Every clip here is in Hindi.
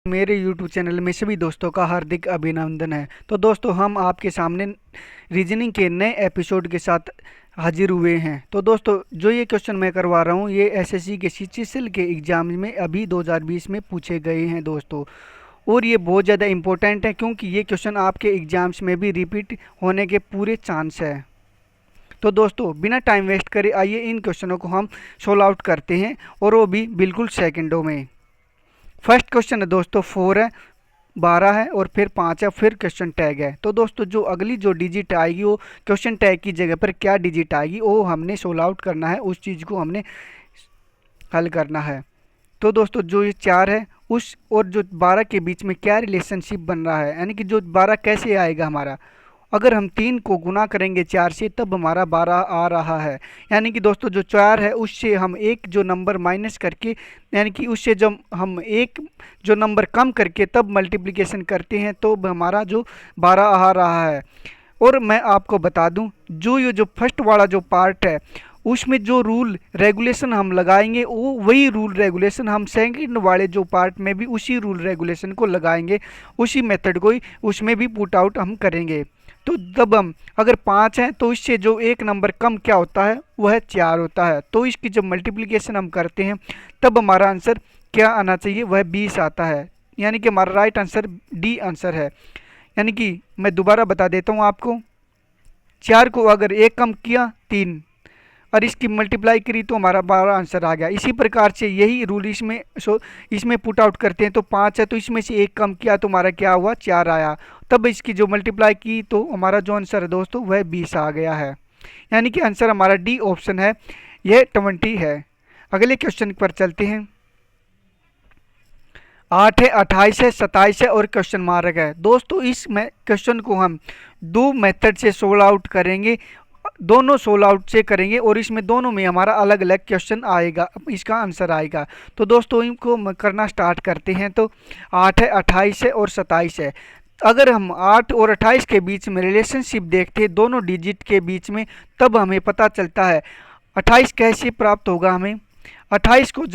मेरे YouTube चैनल में सभी दोस्तों का हार्दिक अभिनंदन है। तो दोस्तों हम आपके सामने रीजनिंग के नए एपिसोड के साथ हाजिर हुए हैं। तो दोस्तों जो ये क्वेश्चन मैं करवा रहा हूँ ये एसएससी के सीजीएल के एग्ज़ाम में अभी 2020 में पूछे गए हैं दोस्तों। और ये बहुत ज़्यादा इम्पोर्टेंट है क्योंकि ये क्वेश्चन आपके एग्ज़ाम्स में भी रिपीट होने के पूरे चांस है। तो दोस्तों बिना टाइम वेस्ट करे आइए इन क्वेश्चनों को हम सोल्व आउट करते हैं और वो भी बिल्कुल सेकेंडों में। फर्स्ट क्वेश्चन है दोस्तों 4 है, 12 है और फिर 5 है, फिर क्वेश्चन टैग है। तो दोस्तों जो अगली जो डिजिट आएगी वो क्वेश्चन टैग की जगह पर क्या डिजिट आएगी वो हमने सोल्व आउट करना है, उस चीज़ को हमने हल करना है। तो दोस्तों जो ये 4 है उस और जो 12 के बीच में क्या रिलेशनशिप बन रहा है, यानी कि जो 12 कैसे आएगा हमारा, अगर हम 3 को गुना करेंगे 4 से तब हमारा 12 आ रहा है। यानी कि दोस्तों जो 4 है उससे हम एक जो नंबर माइनस करके, यानी कि उससे जब हम एक जो नंबर कम करके तब मल्टीप्लिकेशन करते हैं तो हमारा जो 12 आ रहा है। और मैं आपको बता दूं जो ये जो फर्स्ट वाला जो पार्ट है उसमें जो रूल रेगुलेशन हम लगाएंगे वो वही रूल रेगुलेशन हम सेकंड वाले जो पार्ट में भी उसी रूल रेगुलेशन को लगाएंगे, उसी मेथड को ही उसमें भी पुट आउट हम करेंगे। तो जब हम अगर 5 है तो इससे जो एक नंबर कम क्या होता है वह 4 होता है। तो इसकी जब मल्टीप्लिकेशन हम करते हैं तब हमारा आंसर क्या आना चाहिए, वह 20 आता है। यानी कि हमारा राइट आंसर डी आंसर है। यानी कि मैं दोबारा बता देता हूँ आपको, 4 को अगर एक कम किया 3 और इसकी मल्टीप्लाई करी तो हमारा 12 आंसर आ गया। इसी प्रकार से यही रूल इसमें पुट आउट करते हैं। तो 5 है तो इसमें से एक कम किया तो हमारा क्या हुआ 4 आया, तब इसकी जो मल्टीप्लाई की तो हमारा जो आंसर है दोस्तों वह 20 आ गया है। यानी कि आंसर हमारा डी ऑप्शन है, यह 20 है। अगले क्वेश्चन पर चलते हैं। 8 है, 28 है, 27 है और क्वेश्चन मार्क है। दोस्तों इस क्वेश्चन को हम दो मेथड से सोल्व आउट करेंगे, दोनों सोल्व आउट से करेंगे और इसमें दोनों में हमारा अलग अलग क्वेश्चन आएगा, इसका आंसर आएगा। तो दोस्तों इनको करना स्टार्ट करते हैं। तो 8 है, 28 है और 27 है। अगर हम 8 और 28 के बीच में रिलेशनशिप देखते हैं दोनों डिजिट के बीच में, तब हमें पता चलता है 28 कैसे प्राप्त होगा हमें। 28 को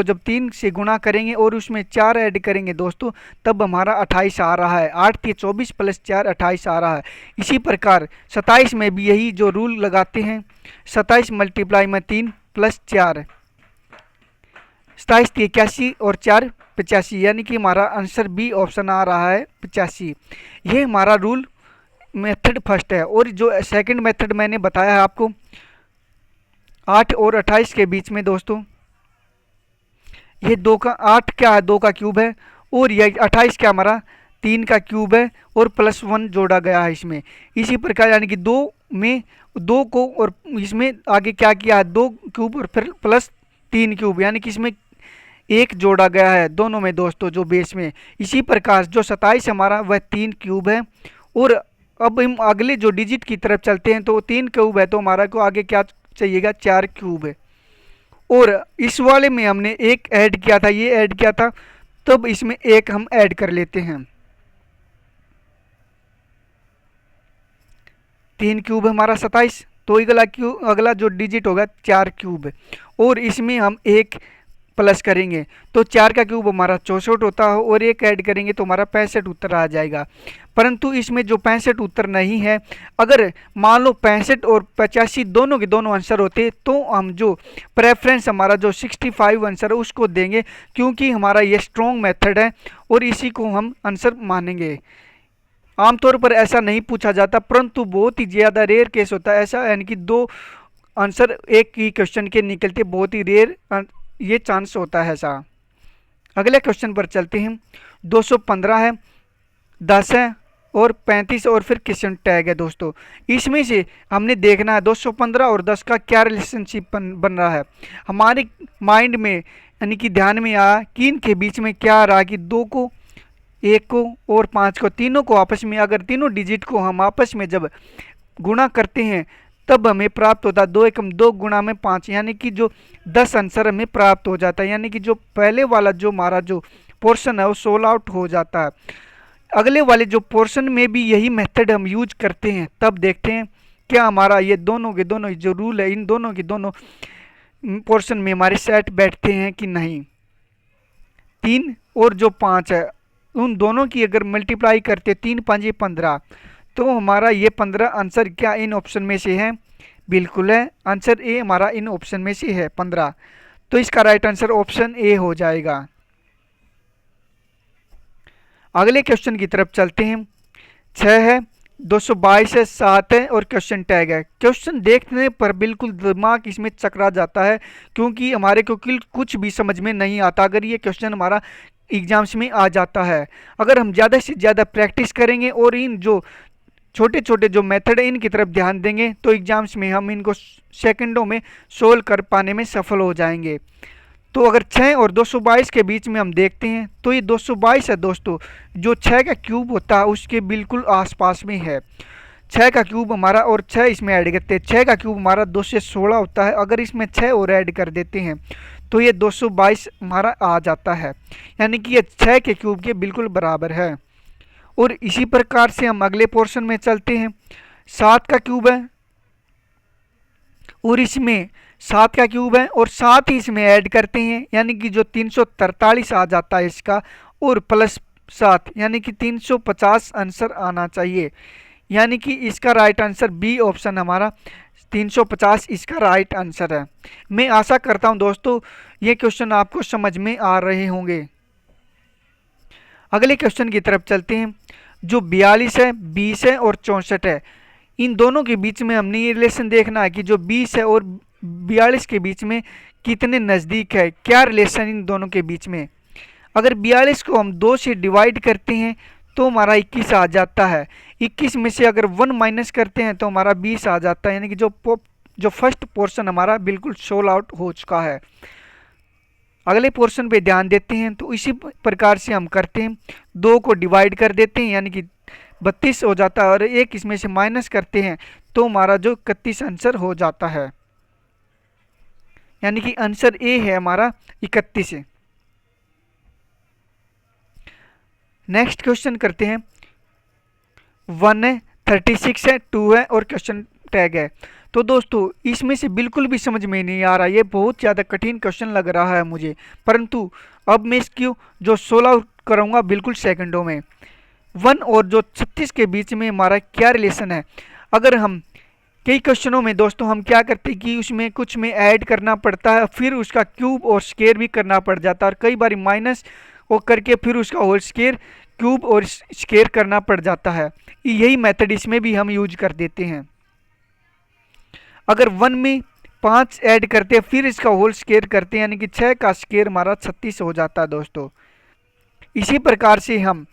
जब 3 से गुना करेंगे और उसमें 4 ऐड करेंगे दोस्तों तब हमारा 28 आ रहा है। 8 3 24 प्लस 4 28 आ रहा है। इसी प्रकार 27 में भी यही जो रूल लगाते हैं, 27 मल्टीप्लाई में 3 प्लस 4, 27 81 और 4 85, यानी कि हमारा आंसर बी ऑप्शन आ रहा है 85। ये हमारा रूल मेथड फर्स्ट है। और जो सेकंड मेथड मैंने बताया है आपको 8 और 28 के बीच में दोस्तों, ये 8 क्या है 2 का क्यूब है और ये 28 क्या हमारा 3 का क्यूब है और प्लस 1 जोड़ा गया है इसमें। इसी प्रकार यानी कि 2 में 2 को और इसमें आगे क्या किया है 2 क्यूब और फिर प्लस 3 क्यूब, यानी कि इसमें 1 जोड़ा गया है दोनों में दोस्तों जो बेस में। इसी प्रकार जो 27 हमारा वह 3 क्यूब है। और अब हम अगले जो डिजिट की तरफ चलते हैं तो 3 क्यूब है तो हमारा को आगे क्या चाहिएगा 4 क्यूब है। और इस वाले में हमने एक ऐड किया था, ये ऐड किया था, तब इसमें एक हम ऐड कर लेते हैं। 3 क्यूब हमारा 27, तो अगला जो डिजिट होगा 4 क्यूब है और इसमें हम एक प्लस करेंगे तो 4 का क्यूब हमारा 64 होता है और एक ऐड करेंगे तो हमारा 65 उत्तर आ जाएगा। परंतु इसमें जो 65 उत्तर नहीं है, अगर मान लो 65 और 85 दोनों के दोनों आंसर होते तो हम जो प्रेफरेंस हमारा जो 65 आंसर है उसको देंगे, क्योंकि हमारा ये स्ट्रॉन्ग मेथड है और इसी को हम आंसर मानेंगे। आमतौर पर ऐसा नहीं पूछा जाता परंतु बहुत ही ज़्यादा रेयर केस होता है ऐसा, यानी कि 2 आंसर एक ही क्वेश्चन के निकलते, बहुत ही रेयर ये चांस होता है ऐसा। अगले क्वेश्चन पर चलते हैं। 215 है, 10 है और 35 और फिर क्वेश्चन टैग है दोस्तों। इसमें से हमने देखना है 215 और 10 का क्या रिलेशनशिप बन रहा है। हमारे माइंड में यानी कि ध्यान में आया कि इनके बीच में क्या आ रहा है कि 2 को 1 को और 5 को, तीनों को आपस में, अगर तीनों डिजिट को हम आपस में जब गुणा करते हैं तब हमें प्राप्त होता है 2 एकम 2 गुणा में 5, यानी कि जो 10 आंसर हमें प्राप्त हो जाता है। यानी कि जो पहले वाला जो हमारा जो पोर्शन है वो सोल्व आउट हो जाता है। अगले वाले जो पोर्शन में भी यही मेथड हम यूज करते हैं, तब देखते हैं क्या हमारा ये दोनों के दोनों जो रूल है इन दोनों के दोनों पोर्शन में हमारे सेट बैठते हैं कि नहीं। 3 और जो 5 है उन दोनों की अगर मल्टीप्लाई करते 3 5 15, तो हमारा ये 15 आंसर क्या इन ऑप्शन में से है? बिल्कुल है, आंसर ए हमारा इन ऑप्शन में से है 15। तो इसका राइट आंसर ऑप्शन ए हो जाएगा। अगले क्वेश्चन की तरफ चलते हैं। 6 है, 222 है, 7 है और क्वेश्चन टैग है। क्वेश्चन देखने पर बिल्कुल दिमाग इसमें चकरा जाता है, क्योंकि हमारे को कुछ भी समझ में नहीं आता अगर ये क्वेश्चन हमारा एग्जाम्स में आ जाता है। अगर हम ज़्यादा से ज़्यादा प्रैक्टिस करेंगे और इन जो छोटे छोटे जो मेथड है इनकी तरफ ध्यान देंगे तो एग्जाम्स में हम इनको सेकंडों में सोल्व कर पाने में सफल हो जाएंगे। तो अगर 6 और 222 के बीच में हम देखते हैं तो ये 222 है दोस्तों, जो 6 का क्यूब होता है उसके बिल्कुल आसपास में है। 6 का क्यूब हमारा और 6 इसमें ऐड करते हैं, 6 का क्यूब हमारा 216 होता है। अगर इसमें 6 और ऐड कर देते हैं तो ये 222 हमारा आ जाता है, यानी कि ये 6 के क्यूब के बिल्कुल बराबर है। और इसी प्रकार से हम अगले पोर्शन में चलते हैं। 7 का क्यूब है और इसमें 7 का क्यूब है और 7 ही इसमें ऐड करते हैं, यानी कि जो 343 आ जाता है इसका, और प्लस 7 यानी कि 350 आंसर आना चाहिए। यानी कि इसका राइट आंसर बी ऑप्शन हमारा 350 इसका राइट आंसर है। मैं आशा करता हूं दोस्तों ये क्वेश्चन आपको समझ में आ रहे होंगे। अगले क्वेश्चन की तरफ चलते हैं। जो 42 है, 20 है और 64 है, इन दोनों के बीच में हमने ये रिलेशन देखना है कि जो 20 है और 42 के बीच में कितने नज़दीक है, क्या रिलेशन इन दोनों के बीच में। अगर 42 को हम 2 से डिवाइड करते हैं तो हमारा 21 आ जाता है। 21 में से अगर 1 माइनस करते हैं तो हमारा 20 आ जाता है, यानी कि जो फर्स्ट पोर्शन हमारा बिल्कुल सोल्व आउट हो चुका है। अगले पोर्शन पे ध्यान देते हैं तो इसी प्रकार से हम करते हैं। 2 को डिवाइड कर देते हैं यानी कि 32 हो जाता है और 1 इसमें से माइनस करते हैं तो हमारा जो 31 आंसर हो जाता है, यानी कि आंसर ए है हमारा 31 है। नेक्स्ट क्वेश्चन करते हैं। 1 है, 36 है, 2 है और क्वेश्चन टैग है। तो दोस्तों इसमें से बिल्कुल भी समझ में नहीं आ रहा, ये बहुत ज़्यादा कठिन क्वेश्चन लग रहा है मुझे, परंतु अब मैं इसकी जो 16 करूँगा बिल्कुल सेकंडों में। 1 और जो 36 के बीच में हमारा क्या रिलेशन है। अगर हम कई क्वेश्चनों में दोस्तों हम क्या करते हैं कि उसमें कुछ में ऐड करना पड़ता है, फिर उसका क्यूब और स्केयर भी करना पड़ जाता है, और कई बार माइनस वो करके फिर उसका होल स्केयर क्यूब और स्केयर करना पड़ जाता है। यही मेथड इसमें भी हम यूज कर देते हैं। अगर 1 में 5 ऐड करते हैं फिर इसका होल स्केयर करते हैं, यानी कि 6 का स्केयर हमारा 36 हो जाता है दोस्तों। इसी प्रकार से हम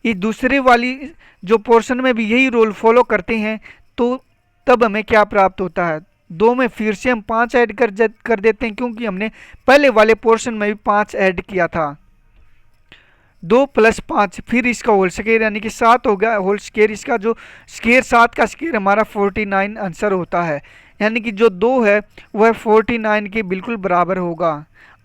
इस दूसरे वाली जो पोर्शन में भी यही रूल फॉलो करते हैं तो तब हमें क्या प्राप्त होता है। 2 में फिर से हम 5 ऐड कर देते हैं, क्योंकि हमने पहले वाले पोर्शन में भी 5 ऐड किया था। 2 + 5 फिर इसका होल स्केयर यानी कि 7 हो गया होल स्केयर। इसका जो स्केयर 7 का स्केयर हमारा 49 आंसर होता है, यानी कि जो 2 है वह 49 के बिल्कुल बराबर होगा।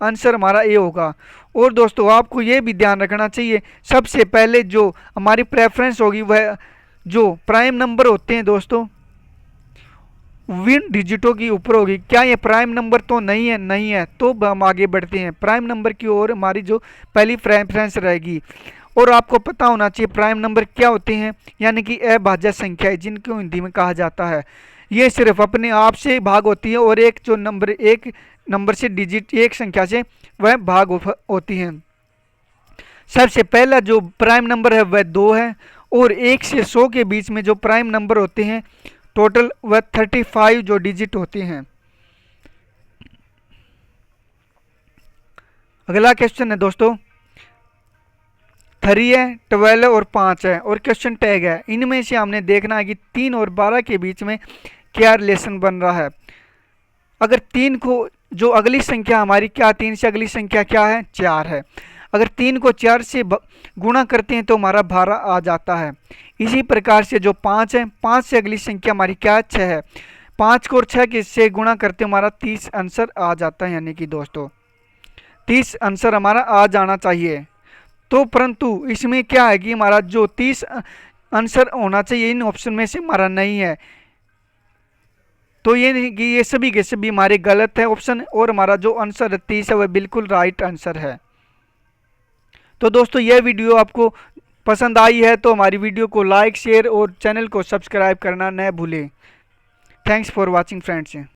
आंसर हमारा ए होगा। और दोस्तों आपको ये भी ध्यान रखना चाहिए, सबसे पहले जो हमारी प्रेफरेंस होगी वह जो प्राइम नंबर होते हैं दोस्तों विन डिजिटों की ऊपर होगी। क्या ये प्राइम नंबर तो नहीं है? नहीं है, तो हम आगे बढ़ते हैं। प्राइम नंबर की ओर हमारी जो पहली प्रेफरेंस रहेगी। और आपको पता होना चाहिए प्राइम नंबर क्या होते हैं, यानी कि अभाज्य संख्या है जिनको हिंदी में कहा जाता है। ये सिर्फ अपने आप से भाग होती है और एक जो नंबर एक नंबर से डिजिट एक संख्या से वह भाग होती हैं। सबसे पहला जो प्राइम नंबर है वह 2 है, और 1 से 100 के बीच में जो प्राइम नंबर होते हैं टोटल वह 35 जो डिजिट होते हैं। अगला क्वेश्चन है दोस्तों 3 है, 12 और 5 है और क्वेश्चन टैग है। इनमें से हमने देखना है कि 3 और 12 के बीच में क्या रिलेशन बन रहा है। अगर 3 को जो अगली संख्या हमारी क्या 3 से अगली संख्या क्या है 4 है। अगर 3 को 4 से गुणा करते हैं तो हमारा 12 आ जाता है। इसी प्रकार से जो 5 है 5 से अगली संख्या हमारी क्या है 6 है। 5 को और 6 के से गुणा करते हमारा 30 आंसर आ जाता है, यानी कि दोस्तों 30 आंसर हमारा आ जाना चाहिए। तो परंतु इसमें क्या है कि हमारा जो 30 आंसर होना चाहिए इन ऑप्शन में से हमारा नहीं है, तो ये नहीं कि ये सभी के सभी हमारे गलत है ऑप्शन, और हमारा जो आंसर 30 है वह बिल्कुल राइट आंसर है। तो दोस्तों यह वीडियो आपको पसंद आई है तो हमारी वीडियो को लाइक शेयर और चैनल को सब्सक्राइब करना न भूलें। Thanks for watching friends.